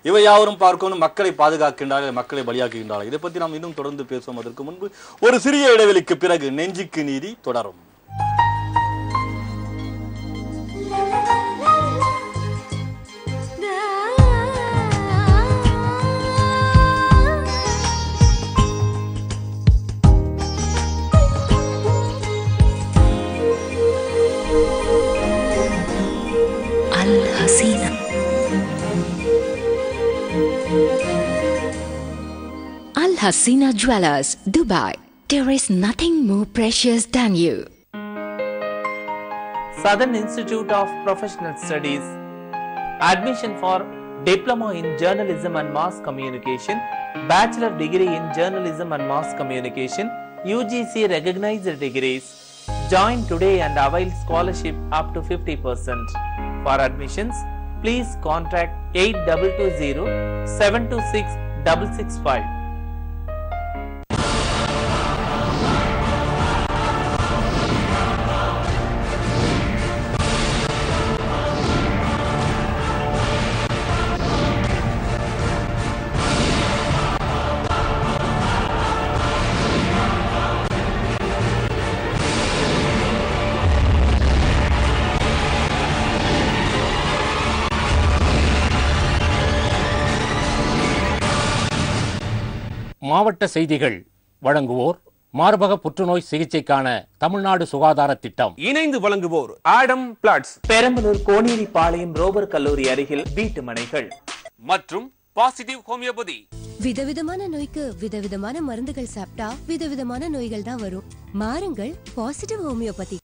இவை யாவரும் பார்க்கணும் மக்களை பாதுகாக்கின்றார்கள், மக்களை பலியாக்குகின்றார்கள். இதை பற்றி நாம் இன்னும் தொடர்ந்து பேசுவோம். அதற்கு முன்பு ஒரு சிறிய இடைவெளிக்கு பிறகு நெஞ்சுக்கு நீதி தொடரும். Al Hasina Jewelers, Dubai. There is nothing more precious than you. Southern Institute of Professional Studies. Admission for Diploma in Journalism and Mass Communication, Bachelor Degree in Journalism and Mass Communication, UGC recognized degrees. Join today and avail scholarship up to 50%. For admissions, please contact 8220 726 665. மாவட்ட செய்திகள் வழங்குவோர் மார்பக புற்றுநோய் சிகிச்சைக்கான தமிழ்நாடு சுகாதார திட்டம். இணைந்து வழங்குவோர் ஆடம் பிளாட்ஸ், பெரம்பலூர் கோனேரி பாளையம் ரோபர் கல்லூரி அருகில் வீட்டு மனைகள் மற்றும் பாசிட்டிவ் ஹோமியோபதி. விதவிதமான நோய்க்கு விதவிதமான மருந்துகள் சாப்பிட்டா விதவிதமான நோய்கள் தான் வரும். மாறுங்கள் positive homeopathy.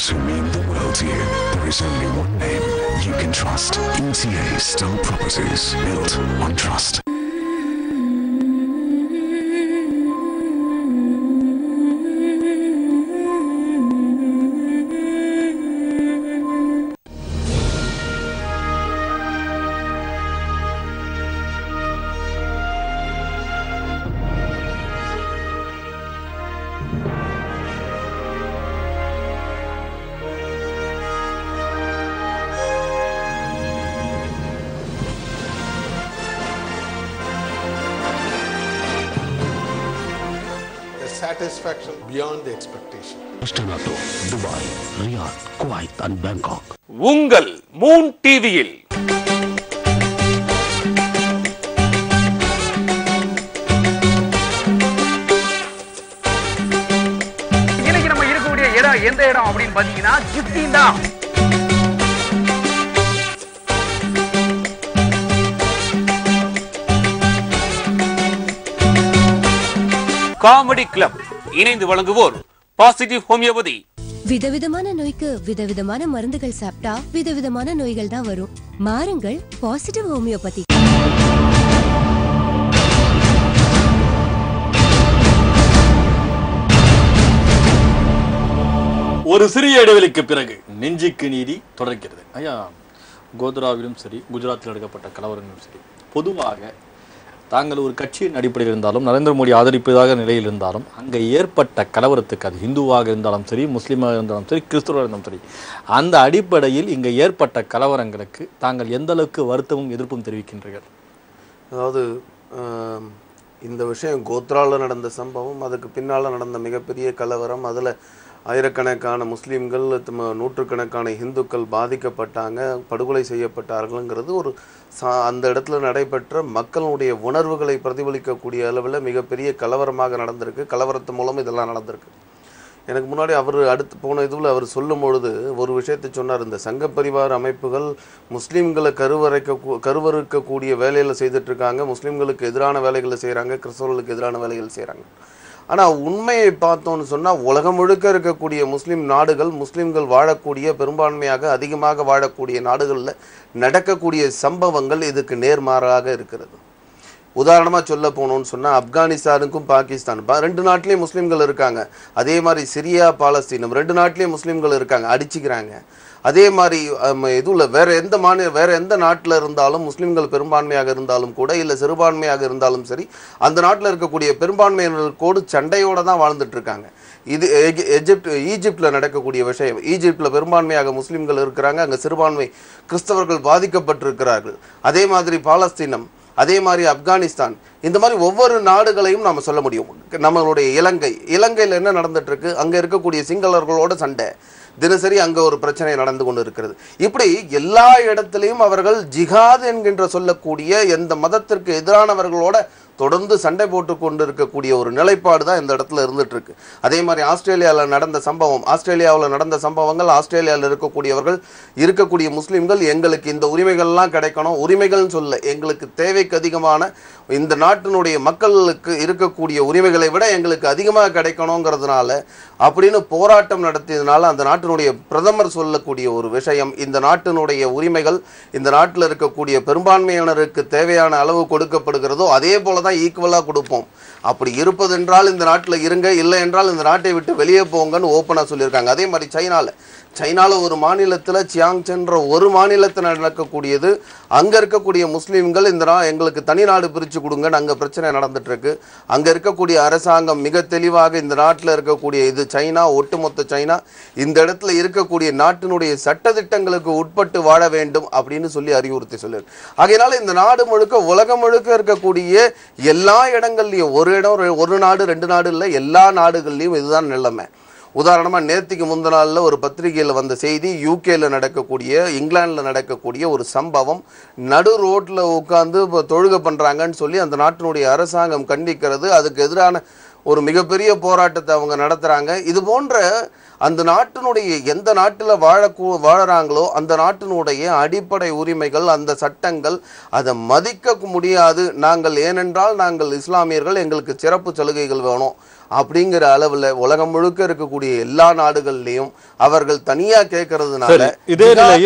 Who mean the world to you. There is only one name you can trust. ETA Star Properties, built on trust. Satisfaction beyond the expectation. Astanato, Dubai, Riyadh, Kuwait and Bangkok. உங்கள் Moon டிவியில் இன்னைக்கு நம்ம இருக்கக்கூடிய இடம் எந்த இடம் அப்படின்னு பாத்தீங்கன்னா ஜிப்டீன் தான். Comedy club. இணைந்து வழங்குவோர் பாசிட்டிவ் ஹோமியோபதி. விதவிதமான நோய்க்கு விதவிதமான மருந்துகள் சாப்பிட்டா விதவிதமான நோய்கள் தான் வரும். மாறுங்கள் பாசிட்டிவ் ஹோமியோபதி. ஒரு சிறிய இடைவெளிக்கு பிறகு நெஞ்சுக்கு நீதி தொடர்கிறது. ஐயா, கோத்ராவிலும் சரி, குஜராத்தில் நடக்கப்பட்ட கலவரங்களும் சரி, பொதுவாக தாங்கள் ஒரு கட்சியின் அடிப்படையில் இருந்தாலும், நரேந்திர மோடி ஆதரிப்பதாக நிலையில் இருந்தாலும், அங்கே ஏற்பட்ட கலவரத்துக்கு, அது இந்துவாக இருந்தாலும் சரி, முஸ்லீமாக இருந்தாலும் சரி, கிறிஸ்துவாக இருந்தாலும் சரி, அந்த அடிப்படையில் இங்கே ஏற்பட்ட கலவரங்களுக்கு தாங்கள் எந்த அளவுக்கு வருத்தமும் எதிர்ப்பும் தெரிவிக்கின்றீர்கள்? அதாவது இந்த விஷயம் கோத்ராவில் நடந்த சம்பவம், அதுக்கு பின்னால் நடந்த மிகப்பெரிய கலவரம், அதில் ஆயிரக்கணக்கான முஸ்லீம்கள், நூற்றுக்கணக்கான இந்துக்கள் பாதிக்கப்பட்டாங்க, படுகொலை செய்யப்பட்டார்கள்ங்கிறது ஒரு அந்த இடத்துல நடைபெற்ற மக்களுடைய உணர்வுகளை பிரதிபலிக்கக்கூடிய அளவில் மிகப்பெரிய கலவரமாக நடந்திருக்கு. கலவரத்து மூலம் இதெல்லாம் நடந்திருக்கு. எனக்கு முன்னாடி அவர் அடுத்து போன இதுவில் அவர் சொல்லும் பொழுது ஒரு விஷயத்தை சொன்னார். இந்த சங்க பரிவார அமைப்புகள் முஸ்லீம்களை கருவறுக்கக்கூடிய வேலையில் செய்துட்ருக்காங்க, முஸ்லீம்களுக்கு எதிரான வேலைகளை செய்கிறாங்க, கிறிஸ்தவர்களுக்கு எதிரான வேலைகள் செய்கிறாங்க. ஆனால் உண்மையை பார்த்தோன்னு சொன்னால் உலகம் முழுக்க இருக்கக்கூடிய முஸ்லீம் நாடுகள், முஸ்லீம்கள் வாழக்கூடிய பெரும்பான்மையாக அதிகமாக வாழக்கூடிய நாடுகளில் நடக்கக்கூடிய சம்பவங்கள் இதுக்கு நேர்மாறாக இருக்கிறது. உதாரணமாக சொல்ல போனோம்னு சொன்னால் ஆப்கானிஸ்தானுக்கும் பாகிஸ்தான் 2 நாட்டிலையும் முஸ்லீம்கள் இருக்காங்க. அதே மாதிரி சிரியா பாலஸ்தீனம் 2 நாட்டிலையும் முஸ்லீம்கள் இருக்காங்க, அடிச்சுக்கிறாங்க. அதே மாதிரி இதுல வேற எந்த நாட்டில் இருந்தாலும் முஸ்லீம்கள் பெரும்பான்மையாக இருந்தாலும் கூட இல்லை சிறுபான்மையாக இருந்தாலும் சரி, அந்த நாட்டில் இருக்கக்கூடிய பெரும்பான்மையினர்களோடு சண்டையோட தான் வாழ்ந்துட்டு இருக்காங்க. இது ஈஜிப்டில் நடக்கக்கூடிய விஷயம். ஈஜிப்டில் பெரும்பான்மையாக முஸ்லீம்கள் இருக்கிறாங்க, அங்கே சிறுபான்மை கிறிஸ்தவர்கள் பாதிக்கப்பட்டிருக்கிறார்கள். அதே மாதிரி பாலஸ்தீனம், அதே மாதிரி ஆப்கானிஸ்தான், இந்த மாதிரி ஒவ்வொரு நாடுகளையும் நாம சொல்ல முடியும். நம்மளுடைய இலங்கையில் என்ன நடந்துட்டு இருக்கு, அங்க இருக்கக்கூடிய சிங்களர்களோட சண்டை, தினசரி அங்க ஒரு பிரச்சனை நடந்து கொண்டு இருக்கிறது. இப்படி எல்லா இடத்திலையும் அவர்கள் ஜிஹாத் என்கின்ற சொல்லக்கூடிய எந்த மதத்திற்கு எதிரானவர்களோட தொடர்ந்து சண்டை போட்டு கொண்டு இருக்கக்கூடிய ஒரு நிலைப்பாடு தான் இந்த இடத்துல இருந்துட்டு இருக்கு. அதே மாதிரி ஆஸ்திரேலியாவில் நடந்த சம்பவங்கள், ஆஸ்திரேலியாவில் இருக்கக்கூடிய முஸ்லீம்கள் எங்களுக்கு இந்த உரிமைகள்லாம் கிடைக்கணும், உரிமைகள்னு சொல்ல எங்களுக்கு தேவைக்கு அதிகமான இந்த நாட்டினுடைய மக்களுக்கு இருக்கக்கூடிய உரிமைகளை விட எங்களுக்கு அதிகமாக கிடைக்கணுங்கிறதுனால அப்படின்னு போராட்டம் நடத்தியதுனால அந்த நாட்டினுடைய பிரதமர் சொல்லக்கூடிய ஒரு விஷயம், இந்த நாட்டினுடைய உரிமைகள் இந்த நாட்டில் இருக்கக்கூடிய பெரும்பான்மையினருக்கு தேவையான அளவு கொடுக்கப்படுகிறதோ அதே போல ஈக்குவலா கொடுப்போம். அப்படி இருப்பதென்றால் இந்த நாட்டில் இருங்க, இல்லை என்றால் இந்த நாட்டை விட்டு வெளியே போங்கன்னு ஓப்பனா சொல்லியிருக்காங்க. அதே மாதிரி சைனால ஒரு மாநிலத்தில் சியாங்சென்ற ஒரு மாநிலத்தில் நடக்கக்கூடியது, அங்க இருக்கக்கூடிய முஸ்லீம்கள் எங்களுக்கு தனி நாடு பிரிச்சு கொடுங்கன்னு அங்க பிரச்சனை நடந்துட்டு இருக்கு. அங்க இருக்கக்கூடிய அரசாங்கம் மிக தெளிவாக இந்த நாட்டில் இருக்கக்கூடிய இது சைனா, ஒட்டுமொத்த சைனா இந்த இடத்துல இருக்கக்கூடிய நாட்டினுடைய சட்டதிட்டங்களுக்கு உட்பட்டு வாழ வேண்டும் அப்படின்னு சொல்லி அறிவுறுத்தி சொல்லியிருக்கு. ஆகையினால இந்த நாடு முழுக்க உலகம் முழுக்க இருக்கக்கூடிய எல்லா இடங்கள்லயும் ஒரு நாடு 2 நாடு இல்லை, எல்லா நாடுகள்லையும் இதுதான் நிலைமை. உதாரணமா நேத்திக்கு முந்தின நாள்ல ஒரு பத்திரிகையில் வந்த செய்தி, யூகேல நடக்கக்கூடிய, இங்கிலாந்துல நடக்கக்கூடிய ஒரு சம்பவம், நடு ரோட்ல உட்கார்ந்து தொழுகை பண்றாங்கன்னு சொல்லி அந்த நாட்டினுடைய அரசாங்கம் கண்டிக்கிறது. அதுக்கு எதிரான ஒரு மிகப்பெரிய போராட்டத்தை அவங்க நடத்துறாங்க. இது போன்ற அந்த நாட்டினுடைய எந்த நாட்டில் வாழறாங்களோ அந்த நாட்டினுடைய அடிப்படை உரிமைகள், அந்த சட்டங்கள் அதை மதிக்க முடியாது. ஏனென்றால் நாங்கள் இஸ்லாமியர்கள், எங்களுக்கு சிறப்பு சலுகைகள் வேணும் அப்படிங்கிற அளவுல உலகம் முழுக்க இருக்கக்கூடிய எல்லா நாடுகள்லயும் அவர்கள் தனியா கேட்கறதுனால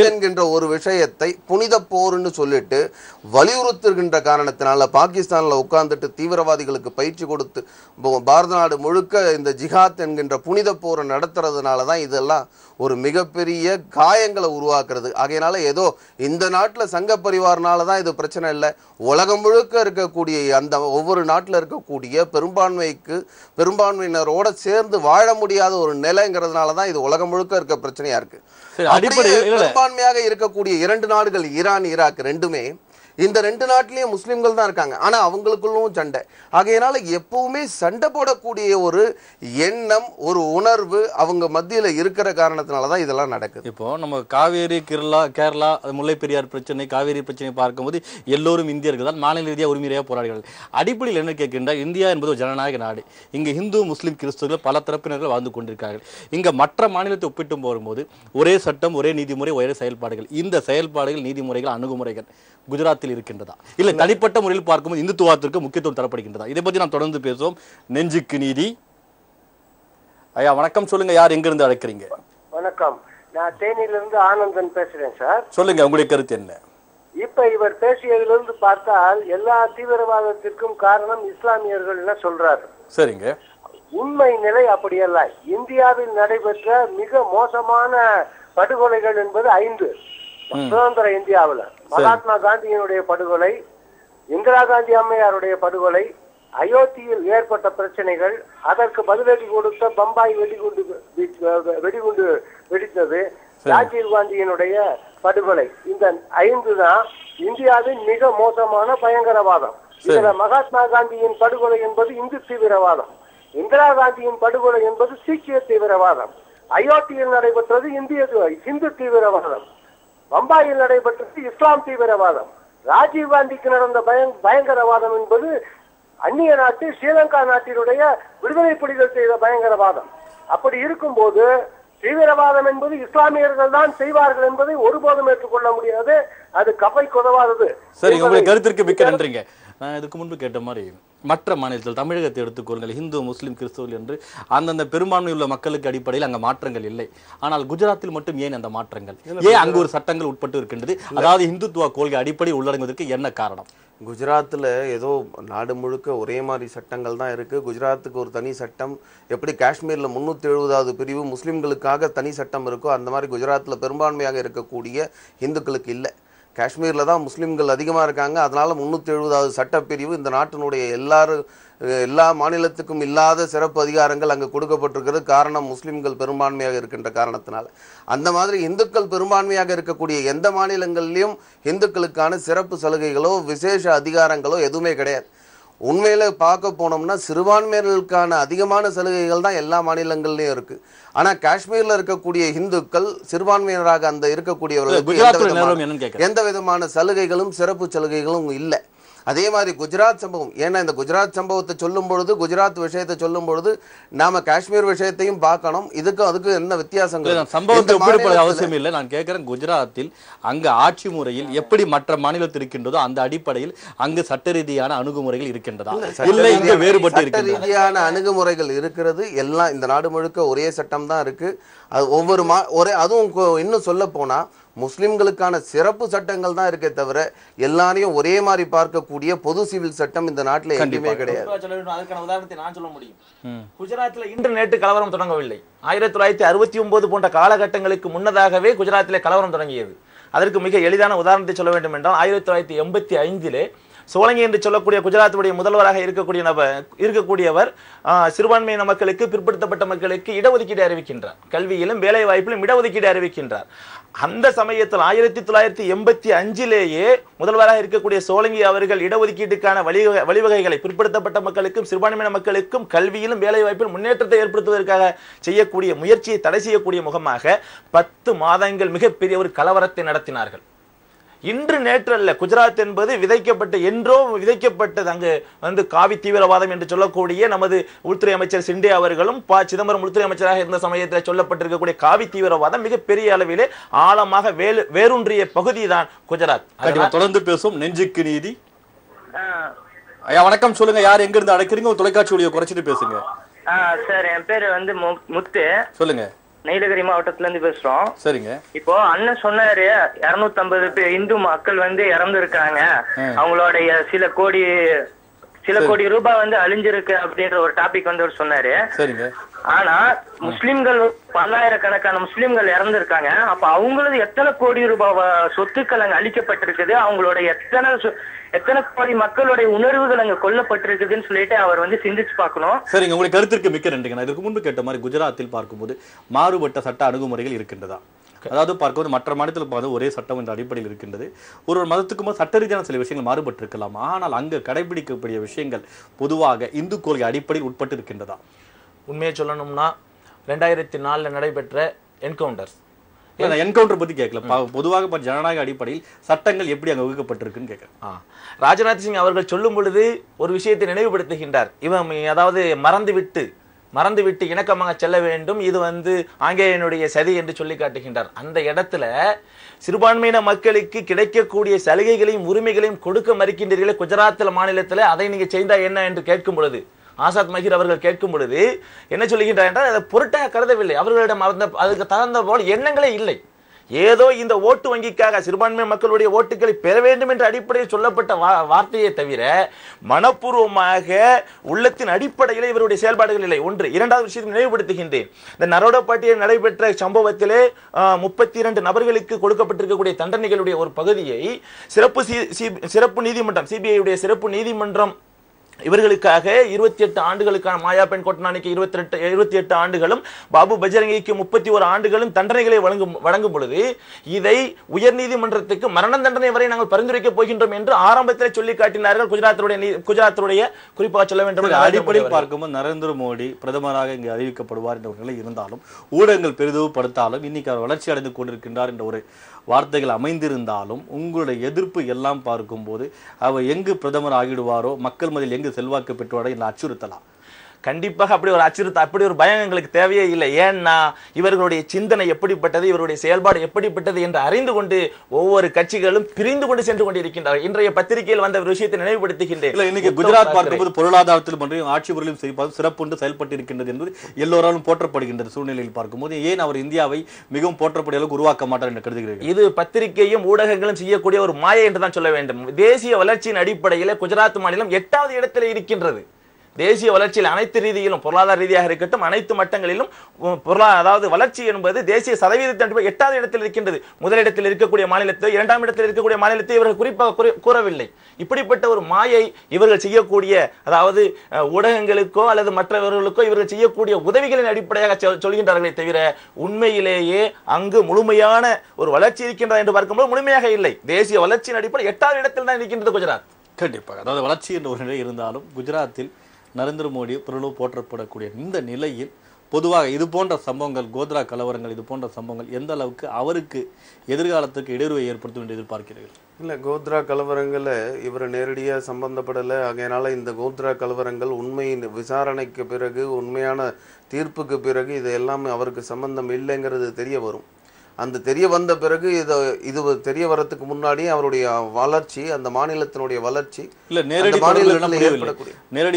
என்கின்ற ஒரு விஷயத்தை புனித போர்னு சொல்லிட்டு வலியுறுத்துகின்ற காரணத்தினால பாகிஸ்தான்ல உட்கார்ந்துட்டு தீவிரவாதிகளுக்கு பயிற்சி கொடுத்து பாரத நாடு முழுக்க இந்த ஜிஹாத் என்கின்ற புனித போரை நடத்துறதுனாலதான் இதெல்லாம் ஒரு மிகப்பெரிய காயங்களை உருவாக்குறது. ஆகையினால ஏதோ இந்த நாட்டுல சங்க பரிவாரனாலதான் இது பிரச்சனை இல்லை, உலகம் முழுக்க இருக்கக்கூடிய அந்த ஒவ்வொரு நாட்டில் இருக்கக்கூடிய பெரும்பான்மையினரோட சேர்ந்து வாழ முடியாத ஒரு நிலைங்கிறதுனாலதான் இது உலகம் முழுக்க இருக்க பிரச்சனையா இருக்கு. பெரும்பான்மையாக இருக்கக்கூடிய 2 நாடுகள் ஈரான், ஈராக் ரெண்டுமே இந்த 2 நாட்டிலேயும் முஸ்லிம்கள் தான் இருக்காங்க. ஆனா அவங்களுக்குள்ளும் சண்டை. ஆகையினால எப்பவுமே சண்டை போடக்கூடிய ஒரு எண்ணம், ஒரு உணர்வு அவங்க மத்தியில இருக்கிற காரணத்தினாலதான் இதெல்லாம் நடக்குது. இப்போ நம்ம காவேரி, கேரளா, முல்லை பெரியார் பிரச்சனை, காவேரி பிரச்சனை பார்க்கும்போது எல்லோரும் இந்தியர்கள் தான் மாநில ரீதியாக உரிமையாக போராடுகிறார்கள். அடிப்படையில் என்ன கேட்கின்ற, இந்தியா என்பது ஒரு ஜனநாயக நாடு. இங்க இந்து, முஸ்லீம், கிறிஸ்தவர்கள் பல தரப்பினர்கள் வாழ்ந்து கொண்டிருக்கிறார்கள். இங்க மற்ற மாநிலத்தை ஒப்பிட்டு போகும்போது ஒரே சட்டம், ஒரே நீதிமுறை, ஒரே செயல்பாடுகள். இந்த செயல்பாடுகள், நீதிமுறைகள், அணுகுமுறைகள் குஜராத்தில் இருக்கின்றதா, இல்ல தனிப்பட்ட முறையில் பார்க்கும்போது இந்துத்துவத்திற்கு முக்கியத்துவம் தரப்படுகின்றதா? இதை பத்தி நாம் தொடர்ந்து பேசுவோம். நெஞ்சுக்கு நீதி. ஐயா வணக்கம், சொல்லுங்க, யார் எங்க இருந்து அழைக்கிறீங்க? வணக்கம், நான் தேனியிலிருந்து ஆனந்தன் பேசுறேன் சார். சொல்லுங்க, உங்களுடைய கருத்து என்ன? இப்ப இவர் பேசியதிலிருந்து பார்த்தால் எல்லா தீவிரவாதத்திற்கும் காரணம் இஸ்லாமியர்கள் சொல்றாரு. சரிங்க, உண்மை நிலை அப்படியல்ல. இந்தியாவில் நடைபெற்ற மிக மோசமான படுகொலைகள் என்பது 5 சுதந்திர இந்தியாவில். மகாத்மா காந்தியினுடைய படுகொலை, இந்திரா காந்தி அம்மையாருடைய படுகொலை, அயோத்தியில் ஏற்பட்ட பிரச்சனைகள், அதற்கு பதிலடி கொடுத்த பம்பாய் வெடிகுண்டு வெடித்தது, ராஜீவ் காந்தியினுடைய படுகொலை. இந்த 5 தான் இந்தியாவின் மிக மோசமான பயங்கரவாதம். இதுல மகாத்மா காந்தியின் படுகொலை என்பது இந்து தீவிரவாதம், இந்திரா காந்தியின் படுகொலை என்பது சீக்கிய தீவிரவாதம், அயோத்தியில் நடைபெற்றது இந்து தீவிரவாதம், பம்பாயில் நடைபெற்றது இஸ்லாம் தீவிரவாதம், ராஜீவ் காந்திக்கு நடந்த பயங்கரவாதம் என்பது அந்நிய நாட்டு ஸ்ரீலங்கா நாட்டினுடைய விடுதலை புலிகள் செய்த பயங்கரவாதம். அப்படி இருக்கும்போது தீவிரவாதம் என்பது இஸ்லாமியர்கள் தான் செய்வார்கள் என்பதை ஒருபோதும் ஏற்றுக்கொள்ள முடியாது. அது கப்பை குதவாதது. சரி, உங்களுடைய கருத்திற்கு மிக்க நன்றிங்க. நான் இதுக்கு முன்பு கேட்ட மாதிரி மற்ற மாநிலத்தில் தமிழகத்தை எடுத்துக்கொள்ளுங்கள், இந்து, முஸ்லீம், கிறிஸ்தவர்கள் என்று அந்தந்த பெரும்பான்மை உள்ள மக்களுக்கு அடிப்படையில் அங்க மாற்றங்கள் இல்லை. ஆனால் குஜராத்தில் மட்டும் ஏன் அந்த மாற்றங்கள்? ஏன் அங்கு ஒரு சட்டங்கள் உட்பட்டு இருக்கின்றது? அதாவது இந்துத்துவ கொள்கை அடிப்படை உள்ளடங்குவதற்கு என்ன காரணம்? குஜராத்தில் ஏதோ நாடு முழுக்க ஒரே மாதிரி சட்டங்கள் தான் இருக்குது. குஜராத்துக்கு ஒரு தனி சட்டம், எப்படி காஷ்மீரில் 370வது பிரிவு முஸ்லீம்களுக்காக தனி சட்டம் இருக்கோ அந்த மாதிரி குஜராத்தில் பெரும்பான்மையாக இருக்கக்கூடிய இந்துக்களுக்கு இல்லை. காஷ்மீரில் தான் முஸ்லீம்கள் அதிகமாக இருக்காங்க. அதனால் 370வது சட்டப்பிரிவு இந்த நாட்டினுடைய எல்லா மாநிலத்துக்கும் இல்லாத சிறப்பு அதிகாரங்கள் அங்கே கொடுக்கப்பட்டிருக்கிறது. காரணம் முஸ்லீம்கள் பெரும்பான்மையாக இருக்கின்ற காரணத்தினால. அந்த மாதிரி இந்துக்கள் பெரும்பான்மையாக இருக்கக்கூடிய எந்த மாநிலங்கள்லையும் இந்துக்களுக்கான சிறப்பு சலுகைகளோ விசேஷ அதிகாரங்களோ எதுவுமே கிடையாது. உண்மையில பார்க்க போனோம்னா சிறுபான்மையினருக்கான அதிகமான சலுகைகள் தான் எல்லா மாநிலங்கள்லயும் இருக்கு. ஆனா காஷ்மீர்ல இருக்கக்கூடிய இந்துக்கள் சிறுபான்மையினராக அந்த இருக்கக்கூடியவர்களுக்கு எந்த விதமான சலுகைகளும் சிறப்பு சலுகைகளும் இல்லை. அதே மாதிரி குஜராத் சம்பவம், ஏன்னா இந்த குஜராத் சம்பவத்தை சொல்லும் பொழுது, குஜராத் விஷயத்தை சொல்லும் பொழுது நாம காஷ்மீர் விஷயத்தையும் பார்க்கணும். அதுக்கு என்ன வித்தியாசங்கள்? சம்பவத்தை அவசியம் இல்லை. நான் கேட்கிறேன், குஜராத்தில் அங்க ஆட்சி முறையில் எப்படி மற்ற மாநிலத்தில் இருக்கின்றதோ அந்த அடிப்படையில் அங்கு சட்ட ரீதியான அணுகுமுறைகள் இருக்கின்றதா இல்லை இங்க வேறுபட்டு சட்ட ரீதியான அணுகுமுறைகள் இருக்கிறது. எல்லாம் இந்த நாடு முழுக்க ஒரே சட்டம் தான் இருக்கு. அது ஒவ்வொரு அதுவும் இன்னும் சொல்ல போனா முஸ்லிம்களுக்கான சிறப்பு சட்டங்கள் தான் இருக்கே தவிர எல்லாரையும் ஒரே மாதிரி பார்க்கக்கூடிய பொது சிவில் சட்டம் இந்த நாட்டில் எங்கேயுமே கிடையாது. அதுக்கான உதாரணத்தை நான் சொல்ல முடியும். குஜராத்தில் இன்று நேற்று கலவரம் தொடங்கவில்லை. 1969 போன்ற காலகட்டங்களுக்கு முன்னதாகவே குஜராத்திலே கலவரம் தொடங்கியது. அதற்கு மிக எளிதான உதாரணத்தை சொல்ல வேண்டும் என்றால் 1985 சோலங்கி என்று சொல்லக்கூடிய குஜராத்துடைய முதல்வராக இருக்கக்கூடியவர் சிறுபான்மையின மக்களுக்கு, பிற்படுத்தப்பட்ட மக்களுக்கு இடஒதுக்கீடு அறிவிக்கின்றார். கல்வியிலும் வேலை வாய்ப்பிலும் இடஒதுக்கீடு அறிவிக்கின்றார். அந்த சமயத்தில் 1985 முதல்வராக இருக்கக்கூடிய சோலங்கி அவர்கள் இடஒதுக்கீட்டுக்கான வழிவகைகளை பிற்படுத்தப்பட்ட மக்களுக்கும் சிறுபான்மையின மக்களுக்கும் கல்வியிலும் வேலை வாய்ப்பிலும் முன்னேற்றத்தை ஏற்படுத்துவதற்காக செய்யக்கூடிய முயற்சியை தடை செய்யக்கூடிய முகமாக 10 மாதங்கள் மிகப்பெரிய ஒரு கலவரத்தை நடத்தினார்கள். இன்று நேற்று அல்ல. குஜராத் என்பது என்றோ விதைக்கப்பட்டது. அங்கு காவி தீவிரவாதம் என்று சொல்லக்கூடிய நமது உள்துறை அமைச்சர் சிண்டே அவர்களும் சிதம்பரம் உள்துறை அமைச்சராக இருந்த சமயத்தில் சொல்லப்பட்டிருக்கக்கூடிய காவி தீவிரவாதம் மிகப்பெரிய அளவிலே ஆழமாக வேரூன்றிய பகுதி தான் குஜராத். தொடர்ந்து பேசும் நெஞ்சுக்கு நீதி. ஐயா வணக்கம், சொல்லுங்க. யார் எங்க இருந்து அழைக்கிறீங்க? தொலைக்காட்சி ஒளியை குறைச்சிட்டு பேசுங்க. சார், என் பேரு முத்து. சொல்லுங்க. நீலகிரி மாவட்டத்துல இருந்து பேசுறோம். சரிங்க. இப்போ அண்ணன் சொன்னாரு 250 இந்து மக்கள் இறந்து இருக்காங்க, அவங்களுடைய சில கோடி ரூபாய் அழிஞ்சிருக்கு அப்படின்ற ஒரு டாபிக் அவர் சொன்னாரு. சரிங்க. ஆனா முஸ்லிம்கள் பல்லாயிரக்கணக்கான முஸ்லிம்கள் இறந்திருக்காங்க. அப்ப அவங்களது எத்தனை கோடி ரூபாய் சொத்துக்கள் அங்க அழிக்கப்பட்டிருக்குது, அவங்களோட எத்தனை கோடி மக்களுடைய உணர்வுகள் அங்க கொல்லப்பட்டிருக்குதுன்னு சொல்லிட்டு அவர் சிந்திச்சு பார்க்கணும். சரிங்க, உங்களுடைய கருத்திற்கு மிக்க நன்றிங்க. நான் இதுக்கு முன்பு கேட்ட மாதிரி குஜராத்தில் பார்க்கும்போது மாறுபட்ட சட்ட அணுகுமுறைகள் இருக்கின்றதா? அதாவது பார்க்கும்போது மற்ற மாநிலத்தில் பார்த்து ஒரே சட்டம் என்ற அடிப்படையில் இருக்கின்றது. ஒரு மதத்துக்கும் சட்ட ரீதியான சில விஷயங்கள் மாறுபட்டு இருக்கலாம். ஆனால் அங்கு கடைபிடிக்கக்கூடிய விஷயங்கள் பொதுவாக இந்து கொள்கை அடிப்படையில் உட்பட்டு இருக்கின்றதா? உண்மையை சொல்லணும்னா 2004 நடைபெற்ற என்கவுண்டர்ஸ், என்கவுண்டர் பத்தி கேட்கல, பொதுவாக ஜனநாயக அடிப்படையில் சட்டங்கள் எப்படி அங்க வகுக்கப்பட்டிருக்குன்னு கேட்கிறேன். ராஜ்நாத் சிங் அவர்கள் சொல்லும் பொழுது ஒரு விஷயத்தை நினைவுபடுத்துகின்றார். இவன் அதாவது மறந்துவிட்டு இணக்கமாக செல்ல வேண்டும், இது ஆங்கிலேயனுடைய சதி என்று சொல்லி காட்டுகின்றார். அந்த இடத்துல சிறுபான்மையின மக்களுக்கு கிடைக்கக்கூடிய சலுகைகளையும் உரிமைகளையும் கொடுக்க மறுக்கின்றீர்களே குஜராத் மாநிலத்தில், அதை நீங்க செய்தா என்ன என்று கேட்கும் பொழுது, ஆசாத் மஹீர் அவர்கள் கேட்கும் பொழுது என்ன சொல்லுகின்றார் என்றால் அதை பொருட்டாக கருதவில்லை. அவர்களிடம் அதுக்கு தகுந்த போல் எண்ணங்களே இல்லை. ஏதோ இந்த ஓட்டு வங்கிக்காக சிறுபான்மை மக்களுடைய ஓட்டுகளை பெற வேண்டும் என்ற அடிப்படையில் சொல்லப்பட்ட வார்த்தையை தவிர மனப்பூர்வமாக உள்ளத்தின் அடிப்படையில் இவருடைய செயல்பாடுகள் இல்லை. ஒன்று. இரண்டாவது விஷயத்தை நினைவுபடுத்துகின்றேன். இந்த நரோடாபாட்டியில் நடைபெற்ற சம்பவத்திலே 32 நபர்களுக்கு கொடுக்கப்பட்டிருக்கக்கூடிய தண்டனைகளுடைய ஒரு பகுதியை சிறப்பு நீதிமன்றம், சிபிஐ சிறப்பு நீதிமன்றம் இவர்களுக்காக 28 ஆண்டுகளுக்கான மாயா பெண் கொட்டனானிக்கு 28 ஆண்டுகளும், பாபு பஜரங்கிக்கு 31 ஆண்டுகளும் தண்டனைகளை வழங்கும் பொழுது இதை உயர் நீதிமன்றத்துக்கு மரண தண்டனை வரை நாங்கள் பரிந்துரைக்க போகின்றோம் என்று ஆரம்பத்தில் சொல்லி காட்டினார்கள். குஜராத்துடைய குறிப்பாக சொல்ல வேண்டும் அடிப்படையில் பார்க்கும்போது நரேந்திர மோடி பிரதமராக இங்கு அறிவிக்கப்படுவார் என்ற ஒரு நிலை இருந்தாலும், ஊடகங்கள் பெரிதுபடுத்தாலும், இன்னைக்கு அவர் வளர்ச்சி அடைந்து கொண்டிருக்கின்றார் என்ற ஒரு வார்த்தைகள் அமைந்திருந்தாலும், உங்களுடைய எதிர்ப்பு எல்லாம் பார்க்கும்போது அவர் எங்கு பிரதமர் ஆகிடுவாரோ, மக்கள் மத்தியில் எங்கு செல்வாக்கு பெற்றுவாரோ என்ற அச்சுறுத்தலாம். கண்டிப்பாக அப்படி ஒரு அச்சுறுத்தல், அப்படி ஒரு பயம் எங்களுக்கு தேவையே இல்லை. ஏன்னா இவர்களுடைய சிந்தனை எப்படிப்பட்டது, இவருடைய செயல்பாடு எப்படிப்பட்டது என்று அறிந்து கொண்டு ஒவ்வொரு கட்சிகளும் பிரிந்து கொண்டு சென்று கொண்டிருக்கின்றனர். இன்றைய பத்திரிகையில் வந்த ஒரு விஷயத்தை நினைவுபடுத்துகின்றேன். இன்னைக்கு குஜராத் பார்க்கும்போது பொருளாதாரத்தில் மற்றும் ஆட்சி பொருளும் சிறப்புண்டு செயல்பட்டு இருக்கின்றது என்பது எல்லோராலும் போற்றப்படுகின்றது. சூழ்நிலையில் பார்க்கும்போது ஏன் அவர் இந்தியாவை மிகவும் போற்றக்கூடிய அளவுக்கு உருவாக்க மாட்டார் என்று கருதுகிறீர்கள்? இது பத்திரிகையும் ஊடகங்களும் செய்யக்கூடிய ஒரு மாயை என்று தான் சொல்ல வேண்டும். தேசிய வளர்ச்சியின் அடிப்படையில் குஜராத் மாநிலம் 8வது இடத்தில் இருக்கின்றது. தேசிய வளர்ச்சியில் அனைத்து ரீதியிலும், பொருளாதார ரீதியாக இருக்கட்டும், அனைத்து மட்டங்களிலும் அதாவது வளர்ச்சி என்பது தேசிய சதவீதத்தின் 8வது இடத்தில் இருக்கின்றது. முதலிடத்தில் இருக்கக்கூடிய மாநிலத்தை, 2ஆம் இடத்தில் இருக்கக்கூடிய மாநிலத்தை இவர்கள் குறிப்பாக கூறவில்லை. இப்படிப்பட்ட ஒரு மாயை இவர்கள் செய்யக்கூடிய, அதாவது ஊடகங்களுக்கோ அல்லது மற்றவர்களுக்கோ இவர்கள் செய்யக்கூடிய உதவிகளின் அடிப்படையாக சொல்கின்றார்களே தவிர உண்மையிலேயே அங்கு முழுமையான ஒரு வளர்ச்சி இருக்கின்றது என்று பார்க்கும்போது முழுமையாக இல்லை. தேசிய வளர்ச்சியின் அடிப்படை 8வது இடத்தில் தான் இருக்கின்றது குஜராத். கண்டிப்பாக. அதாவது வளர்ச்சி என்ற ஒரு நிலை இருந்தாலும் குஜராத்தில் நரேந்திர மோடி பிரபலம் போற்றப்படக்கூடிய இந்த நிலையில் பொதுவாக இது போன்ற சம்பவங்கள், கோத்ரா கலவரங்கள், இது போன்ற சம்பவங்கள் எந்த அளவுக்கு அவருக்கு எதிர்காலத்துக்கு இடையூறுவை ஏற்படுத்தும் என்று எதிர்பார்க்கிறீர்கள்? இல்லை, கோத்ரா கலவரங்களை இவர் நேரடியாக சம்பந்தப்படலை. அதனால இந்த கோத்ரா கலவரங்கள் உண்மையின் விசாரணைக்கு பிறகு, உண்மையான தீர்ப்புக்கு பிறகு இது எல்லாமே அவருக்கு சம்பந்தம் இல்லைங்கிறது தெரிய வரும். அந்த தெரிய வந்த பிறகு இது தெரிய வரதுக்கு முன்னாடி அவருடைய வளர்ச்சி, அந்த மாநிலத்தினுடைய வளர்ச்சி நேரடி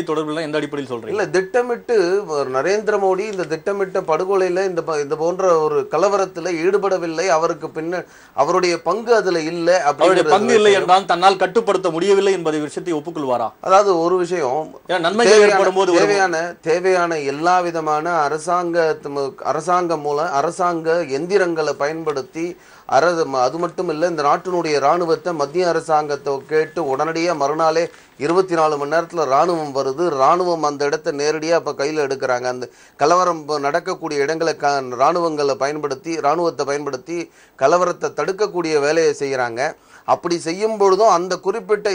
தொடர்பு எந்த அடிப்படையில் சொல்றீங்க? இல்ல, திட்டமிட்டு நரேந்திர மோடி இந்த திட்டமிட்ட படுகொலையில இந்த போன்ற ஒரு கலவரத்துல ஈடுபடவில்லை. அவருக்கு பின்ன அவருடைய பங்கு அதுல இல்ல. அவருடைய பங்கு இல்லை என்றால் தன்னால் கட்டுப்படுத்த முடியவில்லை என்பதை விஷயத்தை ஒப்புக்கொள்வாரா? அதாவது ஒரு விஷயம், தேவையான எல்லா விதமான அரசாங்கம் மூலம் அரசாங்க எந்திரங்களை பயன்படுத்தி அது மட்டும் இல்லை, இந்த நாட்டினுடைய இராணுவத்தை மத்திய அரசாங்கத்தை கேட்டு உடனடியாக மறுநாளே 24 மணி நேரத்தில் இராணுவம் வருது. இராணுவம் அந்த இடத்த நேரடியாக இப்போ கையில் எடுக்கிறாங்க. அந்த கலவரம் நடக்கக்கூடிய இடங்களை இராணுவத்தை பயன்படுத்தி கலவரத்தை தடுக்கக்கூடிய வேலையை செய்கிறாங்க. அப்படி செய்யும் பொழுதும் அந்த குறிப்பிட்ட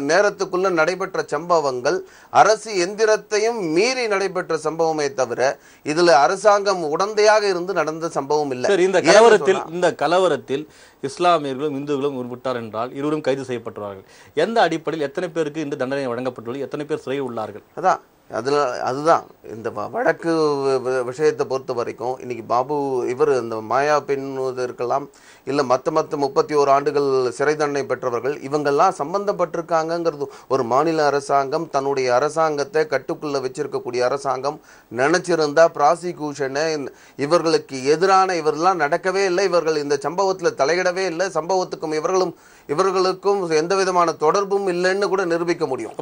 நேரத்துக்குள்ள நடைபெற்ற சம்பவங்கள் அரசு எந்திரத்தையும் மீறி நடைபெற்ற சம்பவமே தவிர இதுல அரசாங்கம் உடந்தையாக இருந்து நடந்த சம்பவம் இல்லை. இந்த கலவரத்தில் இஸ்லாமியர்களும் இந்துக்களும் உட்பட்டார் என்றால் இருவரும் கைது செய்யப்பட்டுள்ளார்கள். எந்த அடிப்படையில் எத்தனை பேருக்கு இந்த தண்டனை வழங்கப்பட்டுள்ளது? எத்தனை பேர் சிறையில் உள்ளார்கள்? அதுதான் இந்த வடக்கு விஷயத்தை பொறுத்த வரைக்கும் இன்னைக்கு இந்த மாயா பெண்ணுவதற்கெல்லாம் இல்லை மற்ற 31 ஆண்டுகள் சிறை தண்டனை பெற்றவர்கள் இவங்கெல்லாம் சம்பந்தப்பட்டிருக்காங்கிறது ஒரு மாநில அரசாங்கம் தன்னுடைய அரசாங்கத்தை கட்டுக்குள்ள வச்சிருக்கக்கூடிய அரசாங்கம் நினைச்சிருந்தா ப்ராசிக்யூஷனை இவர்களுக்கு எதிரான இவரெல்லாம் நடக்கவே இல்லை, இவர்கள் இந்த சம்பவத்தில் தலையிடவே இல்லை, சம்பவத்துக்கும் இவர்களுக்கும் எந்த விதமான தொடர்பும் இல்லைன்னு கூட நிரூபிக்க முடியும்.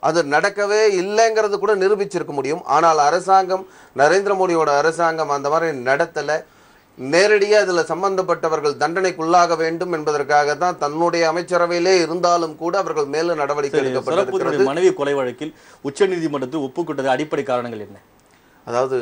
அது நடக்கவே இல்லைங்கிறது கூட நிரூபிச்சிருக்க முடியும். ஆனால் அரசாங்கம், நரேந்திர மோடியோட அரசாங்கம் அந்த மாதிரி நடத்தல. நேரடியாக இதுல சம்பந்தப்பட்டவர்கள் தண்டனைக்குள்ளாக வேண்டும் என்பதற்காக தான் தன்னுடைய அமைச்சரவையிலே இருந்தாலும் கூட அவர்கள் மேல நடவடிக்கை எடுக்கப்பட்டிருக்கிறது. மனைவி கொலை வழக்கில் உச்சநீதிமன்றத்தில் ஒப்புக்கொண்டது அடிப்படை காரணங்கள் என்ன? அதாவது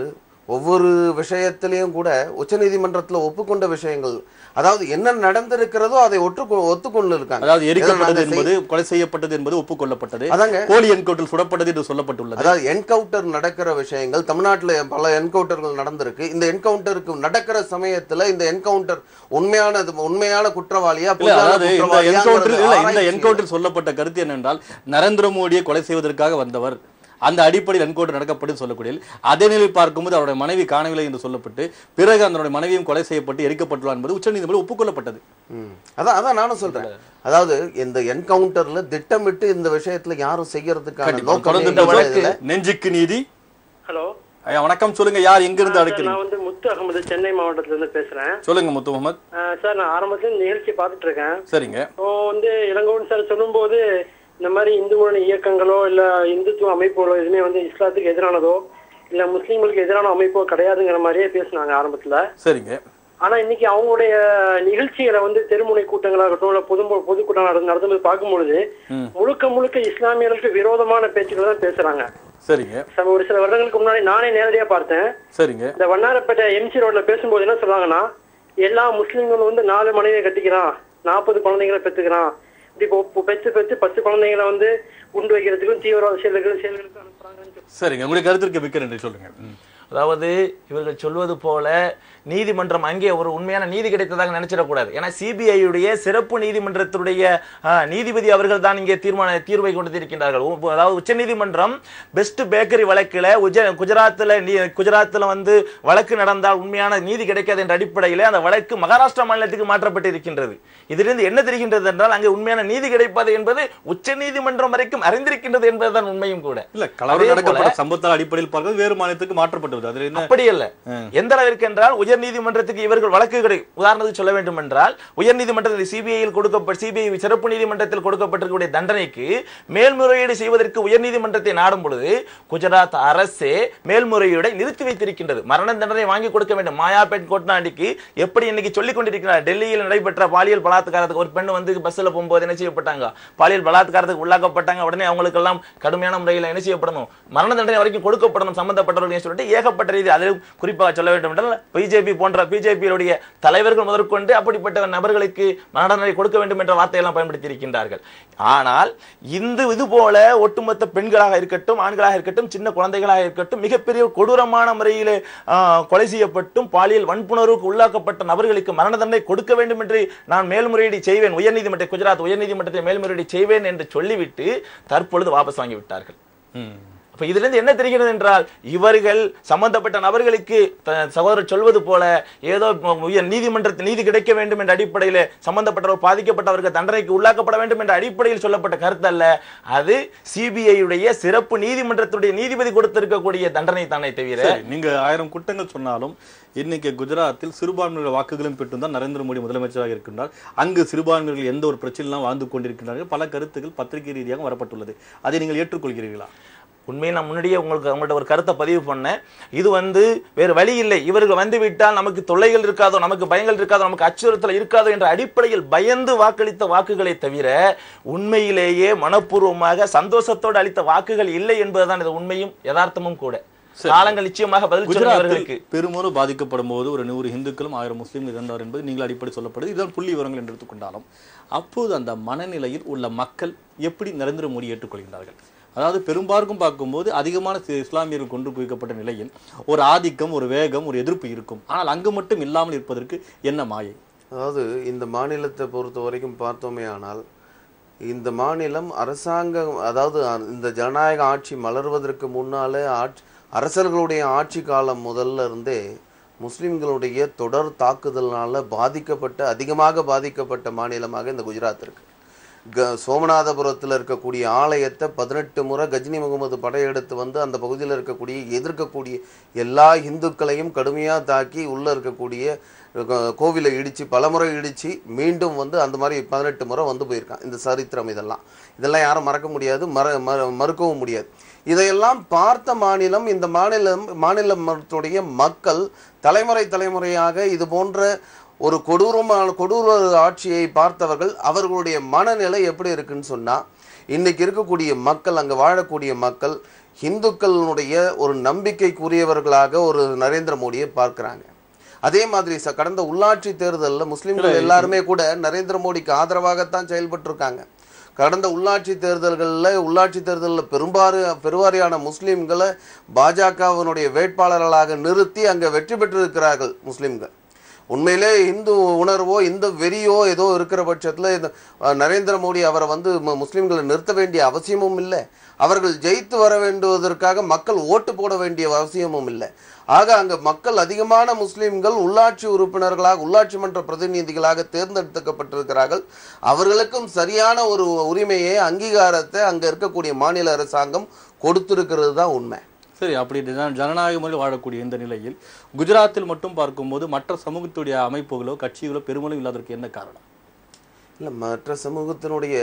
ஒவ்வொரு விஷயத்திலையும் கூட உச்சநீதிமன்றத்தில் ஒப்புக்கொண்ட விஷயங்கள், அதாவது என்ன நடந்திருக்கிறதோ அதை ஒத்துக்கொண்டு இருக்காங்க. அதாவது எரிக்கப்பட்டது என்பது, கொலை செய்யப்பட்டது என்பது ஒப்புக்கொள்ளப்பட்டது. அதாங்க போலி என்கவுண்டர் சுடப்பட்டது என்று சொல்லப்பட்டுள்ளது. அதாவது என்கவுண்டர் நடக்கிற விஷயங்கள் தமிழ்நாட்டில் பல என்கவுண்டர்கள் நடந்திருக்கு. இந்த என்கவுண்டருக்கு நடக்கிற சமயத்துல இந்த என்கவுண்டர் உண்மையான குற்றவாளியா, இந்த என்கவுண்டர் சொல்லப்பட்ட கருத்து என்னென்றால் நரேந்திர மோடியை கொலை செய்வதற்காக வந்தவர், அந்த அடிப்படையில் என்கவுண்டர் நடக்கப்பட்டு சொல்லக்கூடிய அதே நிலையில் பார்க்கும்போது அவருடைய மனைவி காணவில்லை என்று சொல்லப்பட்டு பிறகு அந்த மனைவியும் கொலை செய்யப்பட்டு எரிக்கப்பட்டுள்ளார் என்பது உச்சநீதிமன்றம் ஒப்புக்கொள்ளப்பட்டது. அதான் நானும் சொல்றேன். அதாவது இந்த என்கவுண்டர்ல திட்டமிட்டு இந்த விஷயத்துல யாரும் செய்யறதுக்கான நோக்கம். நெஞ்சுக்கு நீதி. ஹலோ ஐயா வணக்கம், சொல்லுங்க. யார் எங்க இருந்து அழைக்கிறீங்க? நான் வந்து முத்து அகமது, சென்னை மாவட்டத்துல இருந்து பேசுறேன். சொல்லுங்க முத்து முகமது. சார், நான் ஆரம்பத்துல நிகழ்ச்சி பார்த்துட்டு இருக்கேன். சரிங்க. வந்து இளங்கோவன் சார் சொல்லும்போது இந்த மாதிரி இந்து முன்னணி இயக்கங்களோ இல்ல இந்துத்துவ அமைப்புகளோ எதுவுமே வந்து இஸ்லாத்துக்கு எதிரானதோ இல்ல முஸ்லீம்களுக்கு எதிரான அமைப்போ கிடையாதுங்கிற மாதிரியே பேசினாங்க ஆரம்பத்துல. சரிங்க. ஆனா இன்னைக்கு அவங்களுடைய நிகழ்ச்சிகளை வந்து தெருமுனை கூட்டங்களாகட்டும் இல்ல பொதுக்கூட்டம் நடந்து பார்க்கும்பொழுது முழுக்க இஸ்லாமியர்களுக்கு விரோதமான பேச்சுக்கள் தான் பேசுறாங்க. சரிங்க. ஒரு சில வருடங்களுக்கு முன்னாடி நானே நேரடியா பார்த்தேன். சரிங்க. இந்த வண்ணாரப்பேட்டை எம்சி ரோட்ல பேசும்போது என்ன சொல்றாங்கன்னா, எல்லா முஸ்லீம்களும் வந்து 4 மனைவியை கட்டிக்கிறான், 40 குழந்தைங்களை பெற்றுக்கிறான், இப்படி பெற்று 10 குழந்தைங்களை வந்து குண்டு வைக்கிறதுக்கும் தீவிரவாத செயல்களுக்கு அனுப்புறாங்க. சரிங்க, உங்களுடைய கருத்திற்கு மிக்க நன்றி. சொல்லுங்க. அதாவது இவர்கள் சொல்வது போல நீதிமன்றம் அங்கே ஒரு உண்மையான நீதி கிடைத்ததாக நினைச்சிடக்கூடாது. ஏன்னா சிபிஐயுடைய சிறப்பு நீதிமன்றத்துடைய நீதிபதி அவர்கள் தான் இங்கே தீர்வை கொண்டிருக்கின்றார்கள். அதாவது உச்ச நீதிமன்றம் பெஸ்ட் பேக்கரி வழக்கில் குஜராத்தில் வந்து வழக்கு நடந்தால் உண்மையான நீதி கிடைக்காது என்ற அடிப்படையில் அந்த வழக்கு மகாராஷ்டிரா மாநிலத்துக்கு மாற்றப்பட்டு இருக்கின்றது. இதிலிருந்து என்ன தெரிகின்றது என்றால் அங்கே உண்மையான நீதி கிடைப்பது என்பது உச்ச நீதிமன்றம் வரைக்கும் அறிந்திருக்கின்றது என்பதுதான் உண்மையும் கூட. இல்ல கலவரம் நடக்கப்பட்ட சம்பவத்தால் அடிப்படையில் பார்க்க வேறு மாநிலத்துக்கு மாற்றப்பட்டது. அது அப்படி அல்ல. எந்த அளவிற்கு என்றால் உயர் நீதிமன்றத்துக்கு இவர்கள் வழக்குகளை உதாரணத்துக்கு சொல்ல வேண்டும் என்றால் உயர் நீதிமன்றத்தில் சிபிஐ சிறப்பு நீதிமன்றத்தில் கொடுக்கப்பட்டிருக்கக்கூடிய தண்டனைக்கு மேல்முறையீடு செய்வதற்கு உயர் நீதிமன்றத்தை நாடும் பொழுது குஜராத் அரசே மேல்முறையீடை நிறுத்தி வைத்திருக்கின்றது. மரண தண்டனை வாங்கி கொடுக்க வேண்டும். மாயாபேட் கோட்னாண்டிக்கு எப்படி இன்னைக்கு சொல்லிக் கொண்டிருக்கிறார். டெல்லியில் நடைபெற்ற பாலியல் பலாத்காரத்துக்கு ஒரு பெண் வந்து பஸ்ல போகும்போது என்ன செய்யப்பட்டாங்க, பாலியல் பலாத்காரத்துக்கு உள்ளாக்கப்பட்டாங்க. உடனே அவங்களுக்கு எல்லாம் கடுமையான முறையில் என்ன செய்யப்படணும், மரண தண்டனை வரைக்கும் கொடுக்கப்படணும் சம்பந்தப்பட்டவர்கள் சொல்லிட்டு ஏகப்பட்ட ரீதி. அதிலும் குறிப்பாக சொல்ல வேண்டும் என்றால் பிஜேபியுடைய தலைவர்கள் முதற்கொண்டு அப்படிப்பட்ட நபர்களுக்கு மரண தண்டனை கொடுக்க வேண்டும் என்ற வார்த்தையெல்லாம் பயன்படுத்தி இருக்கின்றார்கள். ஆனால் இது போல ஒட்டுமொத்த பெண்களாக இருக்கட்டும், ஆண்களாக இருக்கட்டும், சின்ன குழந்தைகளாக இருக்கட்டும், மிகப்பெரிய கொடூரமான முறையில் கொலை செய்யப்பட்டும் பாலியல் வன்புணர்வுக்கு உள்ளாக்கப்பட்ட நபர்களுக்கு மரண தண்டனை கொடுக்க வேண்டும் என்று நான் மேல்முறையீடு செய்வேன், குஜராத் உயர்நீதிமன்றத்தில் மேல்முறையீடு செய்வேன் என்று சொல்லிவிட்டு தற்பொழுது வாபஸ் வாங்கிவிட்டார்கள். இதிலிருந்து என்ன தெரிகிறது என்றால் இவர்கள் சம்பந்தப்பட்ட நபர்களுக்கு சகோதரர் சொல்வது போல ஏதோ நீதிமன்றத்தில் நீதி கிடைக்க வேண்டும் என்ற அடிப்படையில் சம்பந்தப்பட்டவர் பாதிக்கப்பட்டவர்கள் தண்டனைக்கு உள்ளாக்கப்பட வேண்டும் என்ற அடிப்படையில் சொல்லப்பட்ட கருத்து அல்ல. அது சிபிஐயுடைய சிறப்பு நீதிமன்றத்துடைய நீதிபதி கொடுத்திருக்கக்கூடிய தண்டனை தானே தவிர. நீங்க 1000 குற்றங்கள் சொன்னாலும் இன்னைக்கு குஜராத்தில் சிறுபான்மையினர் வாக்குகளும் பெற்றுதான் நரேந்திர மோடி முதலமைச்சராக இருக்கின்றார். அங்கு சிறுபான்மையினர்கள் எந்த ஒரு பிரச்சனையும் வாழ்ந்து கொண்டிருக்கின்றார்கள். பல கருத்துக்கள் பத்திரிகை ரீதியாக வரப்பட்டுள்ளது. அதை நீங்கள் ஏற்றுக்கொள்கிறீர்களா? உண்மையை நான் முன்னாடியே உங்கள்கிட்ட ஒரு கருத்தை பதிவு பண்ணேன். இது வந்து வேறு வழி இல்லை, இவர்கள் வந்து விட்டால் நமக்கு தொல்லைகள் இருக்காதோ, நமக்கு பயங்கள் இருக்காதோ, நமக்கு அச்சுறுத்தல் இருக்காதோ என்ற அடிப்படையில் பயந்து வாக்களித்த வாக்குகளை தவிர உண்மையிலேயே மனப்பூர்வமாக சந்தோஷத்தோடு அளித்த வாக்குகள் இல்லை என்பதுதான் இது உண்மையும் யதார்த்தமும் கூட. காலங்கள் நிச்சயமாக பதில் சொல்லுவதற்கு பெருமளவு பாதிக்கப்படும் போது ஒரு 100 இந்துக்களும் 1000 முஸ்லீம்கள் இருந்தார் என்பது நீங்கள் அடிப்படை சொல்லப்படுது. இதுதான் புள்ளி விவரங்கள் என்று எடுத்துக்கொண்டாலும் அப்போது அந்த மனநிலையில் உள்ள மக்கள் எப்படி நரேந்திர மோடி ஏற்றுக்கொள்கிறார்கள்? அதாவது பெரும்பாலும் பார்க்கும்போது அதிகமான இஸ்லாமியர்கள் கொண்டு குவிக்கப்பட்ட நிலையில் ஒரு ஆதிக்கம், ஒரு வேகம், ஒரு எதிர்ப்பு இருக்கும். ஆனால் அங்கு மட்டும் இல்லாமல் இருப்பதற்கு என்ன மாயை? அதாவது இந்த மாநிலத்தை பொறுத்த வரைக்கும் பார்த்தோமே ஆனால் இந்த மாநிலம் அரசாங்கம், அதாவது இந்த ஜனநாயக ஆட்சி மலர்வதற்கு முன்னாலே அரசர்களுடைய ஆட்சி காலம் முதல்ல இருந்தே முஸ்லிம்களுடைய தொடர் தாக்குதல்னால அதிகமாக பாதிக்கப்பட்ட மாநிலமாக இந்த குஜராத் இருக்கு. சோமநாதபுரத்தில் இருக்கக்கூடிய ஆலயத்தை 18 முறை கஜினி முகமது படையெடுத்து வந்து அந்த பகுதியில் எதிர்க்கக்கூடிய எல்லா இந்துக்களையும் கடுமையாக தாக்கி உள்ளே இருக்கக்கூடிய கோவிலை இடித்து பலமுறை இடித்து மீண்டும் வந்து அந்த மாதிரி 18 முறை வந்து போயிருக்கான். இந்த சரித்திரம் இதெல்லாம் யாரும் மறக்க முடியாது, மறுக்கவும் முடியாது. இதையெல்லாம் பார்த்த மாநிலம் இந்த மாநிலத்துடைய மக்கள் தலைமுறையாக இது போன்ற ஒரு கொடூர ஆட்சியை பார்த்தவர்கள் அவர்களுடைய மனநிலை எப்படி இருக்குன்னு சொன்னா, இன்னைக்கு இருக்கக்கூடிய மக்கள், அங்க வாழக்கூடிய மக்கள் இந்துக்களுடைய ஒரு நம்பிக்கைக்குரியவர்களாக ஒரு நரேந்திர மோடியை பார்க்கிறாங்க. அதே மாதிரி கடந்த உள்ளாட்சி தேர்தலில் முஸ்லிம்கள் எல்லாருமே கூட நரேந்திர மோடிக்கு ஆதரவாகத்தான் செயல்பட்டு இருக்காங்க. கடந்த உள்ளாட்சி தேர்தலில் பெருவாரியான முஸ்லிம்களை பாஜகவினுடைய வேட்பாளர்களாக நிறுத்தி அங்கே வெற்றி பெற்றிருக்கிறார்கள் முஸ்லிம்கள். உண்மையிலே இந்து உணர்வோ இந்த வெறியோ ஏதோ இருக்கிற பட்சத்தில் நரேந்திர மோடி அவரை வந்து முஸ்லிம்களை நிறுத்த வேண்டிய அவசியமும் இல்லை. அவர்கள் ஜெயித்து வர வேண்டுவதற்காக மக்கள் ஓட்டு போட வேண்டிய அவசியமும் இல்லை. ஆக அங்கே மக்கள் அதிகமான முஸ்லிம்கள் உள்ளாட்சி உறுப்பினர்களாக, உள்ளாட்சி மன்ற பிரதிநிதிகளாக தேர்ந்தெடுக்கப்பட்டிருக்கிறார்கள். அவர்களுக்கும் சரியான ஒரு உரிமையை, அங்கீகாரத்தை அங்கே இருக்கக்கூடிய மாநில அரசாங்கம் கொடுத்திருக்கிறது தான் உண்மை. சரி, அப்படி ஜனநாயக முறையில் வாழக்கூடிய இந்த நிலையில் குஜராத்தில் மட்டும் பார்க்கும்போது மற்ற சமூகத்துடைய அமைப்புகளோ கட்சிகளோ பெருமளவு இல்லாததற்கு என்ன காரணம்? இல்லை, மற்ற சமூகத்தினுடைய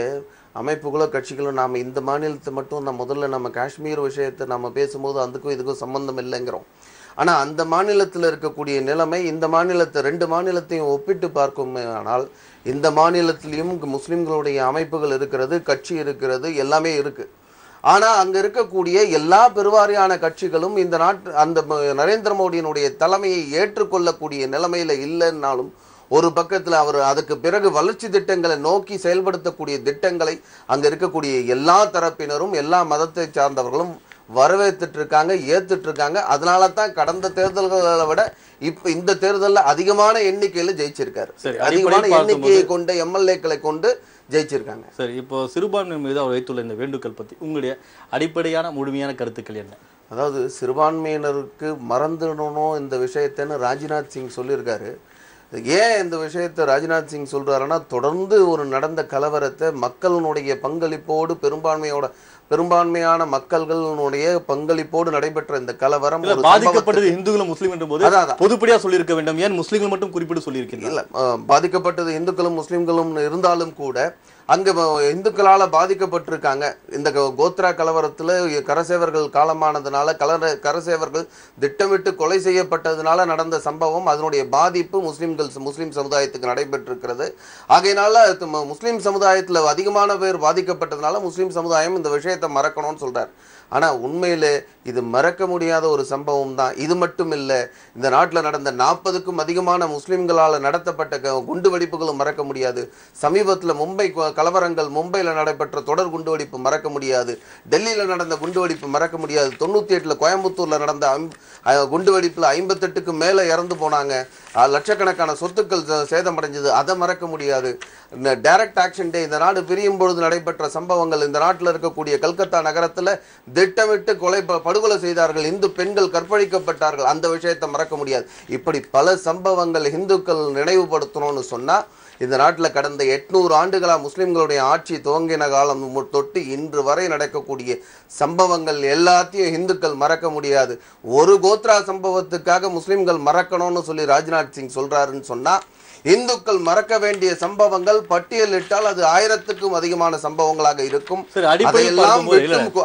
அமைப்புகளோ கட்சிகளோ நாம் இந்த மாநிலத்தை மட்டும் முதல்ல காஷ்மீர் விஷயத்தை நம்ம பேசும்போது அதுக்கும் இதுக்கும் சம்பந்தம் இல்லைங்கிறோம். ஆனால் அந்த மாநிலத்தில் இருக்கக்கூடிய நிலைமை இந்த மாநிலத்தை 2 மாநிலத்தையும் ஒப்பிட்டு பார்க்குமே ஆனால் இந்த மாநிலத்திலையும் முஸ்லிம்களுடைய அமைப்புகள் இருக்கிறது, கட்சி இருக்கிறது, எல்லாமே இருக்குது. ஆனால் அங்கே இருக்கக்கூடிய எல்லா பெருவாரியான கட்சிகளும் இந்த அந்த நரேந்திர மோடியினுடைய தலைமையை ஏற்றுக்கொள்ளக்கூடிய நிலைமையில் இல்லைன்னாலும் ஒரு பக்கத்தில் அவர் அதுக்கு பிறகு வளர்ச்சி திட்டங்களை நோக்கி செயல்படுத்தக்கூடிய திட்டங்களை அங்கே இருக்கக்கூடிய எல்லா தரப்பினரும், எல்லா மதத்தை சார்ந்தவர்களும் வரவேற்றுட்டு இருக்காங்க, ஏத்துட்டு இருக்காங்க. அதனால தான் கடந்த தேர்தல்களை விட இப்ப இந்த தேர்தலில் அதிகமான எண்ணிக்கையில ஜெயிச்சிருக்காரு. அதிகமான எண்ணிக்கையை கொண்ட எம்எல்ஏக்களை கொண்டு ஜெயிச்சிருக்காங்க. சரி, இப்போ சிறுபான்மை மீது அவர் வைத்துள்ள இந்த வேண்டுகோள் பத்தி உங்களுடைய அடிப்படையான முழுமையான கருத்துக்கள் என்ன? அதாவது சிறுபான்மையினருக்கு மறந்துடணும் இந்த விஷயத்தைன்னு ராஜ்நாத் சிங் சொல்லியிருக்காரு. ஏன் இந்த விஷயத்தை ராஜ்நாத் சிங் சொல்றாருன்னா, தொடர்ந்து ஒரு நடந்த கலவரத்தை மக்களுடைய பங்களிப்போடு பெரும்பான்மையான மக்களுடைய பங்களிப்போடு நடைபெற்ற இந்த கலவரம் பாதிக்கப்பட்டது இந்துக்களும் முஸ்லீம் என்ற போது பொதுப்படியா சொல்லியிருக்க வேண்டும். ஏன் முஸ்லீம்கள் மட்டும் குறிப்பிட்டு சொல்லியிருக்கீங்க? இல்ல, பாதிக்கப்பட்டது இந்துக்களும் முஸ்லீம்களும் இருந்தாலும் கூட அங்க இந்துக்களால பாதிக்கப்பட்டிருக்காங்க. இந்த கோத்ரா கலவரத்துல கரசேவர்கள் காலமானதுனால கரசேவர்கள் திட்டமிட்டு கொலை செய்யப்பட்டதுனால நடந்த சம்பவம், அதனுடைய பாதிப்பு முஸ்லிம் சமுதாயத்துக்கு நடைபெற்றிருக்கிறது. ஆகையினால முஸ்லிம் சமுதாயத்துல அதிகமான பேர் பாதிக்கப்பட்டதுனால முஸ்லிம் சமுதாயம் இந்த விஷயத்தை மறக்கணும்னு சொல்றாரு. ஆனா உண்மையிலே இது மறக்க முடியாத ஒரு சம்பவம் தான். இது மட்டும் இல்லை, இந்த நாட்டில் நடந்த 40க்கும் அதிகமான முஸ்லிம்களால் நடத்தப்பட்ட குண்டு வெடிப்புகளும் மறக்க முடியாது. சமீபத்தில் மும்பை கலவரங்கள், மும்பையில் நடைபெற்ற தொடர் குண்டுவெடிப்பு மறக்க முடியாது. டெல்லியில் நடந்த குண்டுவெடிப்பு மறக்க முடியாது. 98ல் கோயம்புத்தூரில் நடந்த குண்டுவெடிப்பில் 58க்கு மேலே இறந்து போனாங்க. லட்சக்கணக்கான சொத்துக்கள் சேதமடைஞ்சது, அதை மறக்க முடியாது. டைரக்ட் ஆக்ஷன் டே, இந்த நாடு பிரியும் பொழுது நடைபெற்ற சம்பவங்கள், இந்த நாட்டில் இருக்கக்கூடிய கல்கத்தா நகரத்தில் திட்டமிட்டு படுகொலை செய்தார்கள், இந்து பெண்கள் கற்பழிக்கப்பட்டார்கள், அந்த விஷயத்தை மறக்க முடியாது. இப்படி பல சம்பவங்கள் இந்துக்கள் நினைவுபடுத்தணும்னு சொன்னா, இந்த நாட்டில் கடந்த 800 ஆண்டுகளா முஸ்லிம்களுடைய ஆட்சி துவங்கின காலம் தொட்டு இன்று வரை நடக்கக்கூடிய சம்பவங்கள் எல்லாத்தையும் இந்துக்கள் மறக்க முடியாது. ஒரு கோத்ரா சம்பவத்துக்காக முஸ்லிம்கள் மறக்கணும்னு சொல்லி ராஜ்நாத் சிங் சொல்றாருன்னு சொன்னா, இந்துக்கள் மறக்க வேண்டிய சம்பவங்கள் பட்டியலிட்டால் அது 1000க்கும் அதிகமான சம்பவங்களாக இருக்கும்.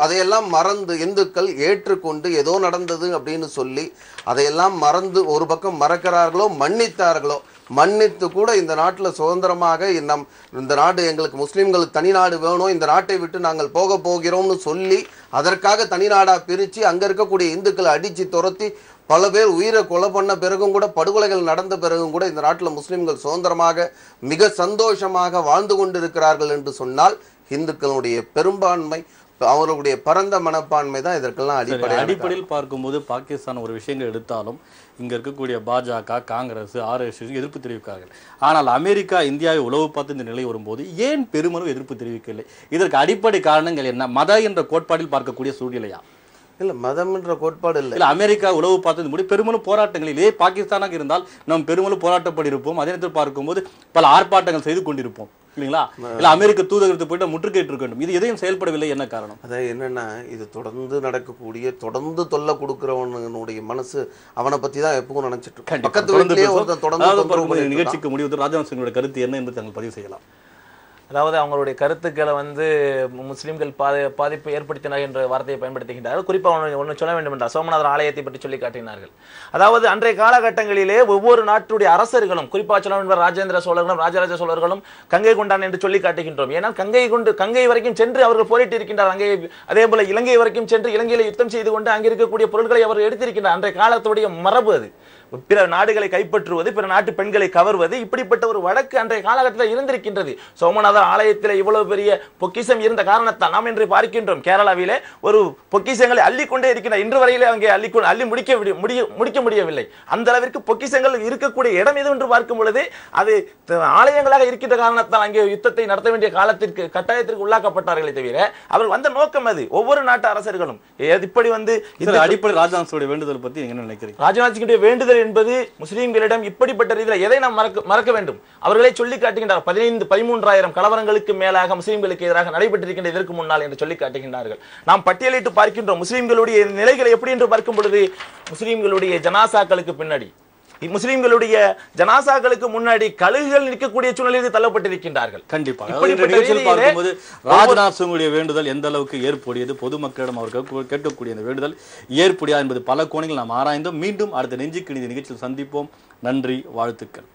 அதையெல்லாம் மறந்து இந்துக்கள் ஏற்றுக்கொண்டு ஏதோ நடந்தது அப்படின்னு சொல்லி அதையெல்லாம் மறந்து ஒரு பக்கம் மறக்கிறார்களோ, மன்னித்தார்களோ, மன்னித்து கூட இந்த நாட்டில் சுதந்திரமாக இந்த நாடு எங்களுக்கு முஸ்லீம்களுக்கு தனி நாடு வேணும், இந்த நாட்டை விட்டு நாங்கள் போக போகிறோம்னு சொல்லி அதற்காக தனி நாடா பிரித்து அங்கே இருக்கக்கூடிய இந்துக்களை அடித்து துரத்தி பல பேர் உயிரை கொலை பண்ண பிறகும் கூட, படுகொலைகள் நடந்த பிறகும் கூட இந்த நாட்டில் முஸ்லிம்கள் சுதந்திரமாக மிக சந்தோஷமாக வாழ்ந்து கொண்டிருக்கிறார்கள் என்று சொன்னால் இந்துக்களுடைய பெரும்பான்மை, அவர்களுடைய பரந்த மனப்பான்மை தான் இதற்கெல்லாம் அடிப்படையில் பார்க்கும்போது பாகிஸ்தான் ஒரு விஷயங்கள் எடுத்தாலும் இங்க இருக்கக்கூடிய பாஜக, காங்கிரஸ், RSS எதிர்ப்பு தெரிவிக்கிறார்கள். ஆனால் அமெரிக்கா இந்தியாவை உளவு பார்த்து இந்த நிலை வரும்போது ஏன் பெருமளவு எதிர்ப்பு தெரிவிக்கவில்லை? இதற்கு அடிப்படை காரணங்கள் என்ன? மத என்ற கோட்பாட்டில் பார்க்கக்கூடிய சூழ்நிலையா? இல்ல, மதம் என்ற கோட்பாடு இல்லை. இல்ல, அமெரிக்கா உளவு பார்த்தது முடி பெருமளவு போராட்டங்களிலே பாகிஸ்தானாக இருந்தால் நாம் பெருமளவு போராட்டப்படி இருப்போம். அதே நேரத்தில் பார்க்கும்போது பல ஆர்ப்பாட்டங்கள் செய்து கொண்டிருப்போம் இல்லைங்களா? இல்ல அமெரிக்க தூதரகத்தை போயிட்டு முற்றுகையிட்டு இருக்க வேண்டும். இது எதையும் செயல்படவில்லை, என்ன காரணம்? அதான் என்னன்னா, இது தொடர்ந்து நடக்கக்கூடிய, தொடர்ந்து தொல்லை கொடுக்கிறவனுடைய மனசு அவனை பத்தி தான் எப்பவும் நினைச்சிட்டு இருக்கு. பக்கத்து வீட்டிலேயே ஒருத்தன் தொடர்ந்து நிகழ்ச்சிக்கு முடிவு ராஜ்நாத் சிங்கோட கருத்து என்ன என்று தாங்கள் பதிவு செய்யலாம். அதாவது அவங்களுடைய கருத்துக்களை முஸ்லீம்கள் பாதிப்பு ஏற்படுத்தினார் என்ற வார்த்தையை பயன்படுத்துகின்றார்கள். குறிப்பாக ஒன்று சொல்ல வேண்டும் என்றால் சோமநாதர் ஆலயத்தை பற்றி சொல்லி காட்டினார்கள். அதாவது அன்றைய காலகட்டங்களிலே ஒவ்வொரு நாட்டுடைய அரசர்களும், குறிப்பாக சொல்ல வேண்டும் ராஜேந்திர சோழர்களும் ராஜராஜ சோழர்களும் கங்கை கொண்டான் என்று சொல்லி காட்டுகின்றோம். ஏன்னா கங்கை வரைக்கும் சென்று அவர்கள் போரிட்டு இருக்கின்றார். அங்கே அதே போல இலங்கை வரைக்கும் சென்று இலங்கையில யுத்தம் செய்து கொண்டு அங்கே இருக்கக்கூடிய பொருட்களை அவர் எடுத்திருக்கின்றார். அன்றைய காலத்துடைய மரபு அது. பிற நாடுகளை கைப்பற்றுவது, பிற நாட்டு பெண்களை கவர்வது, இப்படிப்பட்ட ஒரு வழக்கு அன்றைய காலகட்டத்தில் இருந்திருக்கின்றது. சோமநாதர் ஆலயத்தில் இவ்வளவு பெரிய பொக்கிஷம் இருந்த காரணத்தால் நாம் இன்று பார்க்கின்றோம் கேரளாவிலே ஒரு பொக்கிஷங்களை அள்ளிக்கொண்டே இருக்கின்ற, இன்று வரையிலே அங்கே அள்ளி முடிக்க முடியவில்லை. அந்த அளவிற்கு பொக்கிஷங்கள் இருக்கக்கூடிய இடம் எது என்று பார்க்கும் பொழுது அது ஆலயங்களாக இருக்கின்ற காரணத்தால் அங்கே யுத்தத்தை நடத்த வேண்டிய காலத்திற்கு கட்டாயத்திற்கு உள்ளாக்கப்பட்டார்களே தவிர அவர்கள் வந்த நோக்கம் அது. ஒவ்வொரு நாட்டு அரசர்களும் இப்படி அடிப்படை ராஜ்நாத் வேண்டுதல் பத்தி என்ன நினைக்கிறீங்க? ராஜ்நாத் சிங்குடைய வேண்டுதல் என்பது முஸ்லிம்களிடம் இப்படிப்பட்ட ரீதியில் எதை நாம் மறக்க வேண்டும்? அவர்களே சொல்லி காட்டுகின்றார். 13,000 கலவரங்களுக்கு மேலாக முஸ்லிம்களுக்கு எதிராக நடைபெற்றிருக்கின்ற இதற்கு முன்னால் என்று சொல்லி காட்டுகின்றார்கள். நாம் பட்டியலிட்டு பார்க்கின்றோம் முஸ்லிம்களுடைய நிலைகளை எப்படி என்று பார்க்கும் பொழுது, முஸ்லிம்களுடைய ஜனாசாக்களுக்கு பின்னாடி, முஸ்லிம்களுடைய ஜனாசாக்களுக்கு முன்னாடி கழுகுகள் நிற்கக்கூடிய சூழ்நிலையில் தள்ளப்பட்டிருக்கின்றார்கள். கண்டிப்பாக பார்க்கும்போது ராஜ்நாத் சிங்குடைய வேண்டுதல் எந்த அளவுக்கு ஏற்புடையது, பொதுமக்களிடம் அவர்கள் கேட்கக்கூடிய அந்த வேண்டுதல் ஏற்புடையா என்பது பல கோணங்கள் நாம் ஆராய்ந்தோம். மீண்டும் அடுத்த நெஞ்சுக்கு நீதி நிகழ்ச்சியில் சந்திப்போம். நன்றி, வாழ்த்துக்கள்.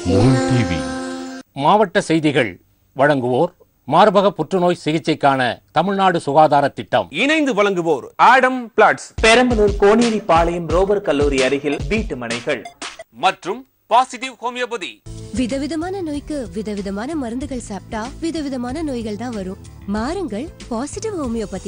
Moon TV. மாவட்ட செய்திகள் வழங்குவோர் மார்பக புற்றுநோய் சிகிச்சைக்கான தமிழ்நாடு சுகாதார திட்டம். இணைந்து வழங்குவோர் ஆடம் பிளாட்ஸ், பெரம்பலூர் கோனேரி பாளையம் ரோபர் கல்லூரி அருகில் வீட்டு மனைகள் மற்றும் பாசிட்டிவ் ஹோமியோபதி. விதவிதமான நோய்க்கு விதவிதமான மருந்துகள் சாப்பிட்டா விதவிதமான நோய்கள் தான் வரும். மாறுங்கள் பாசிட்டிவ் ஹோமியோபதி.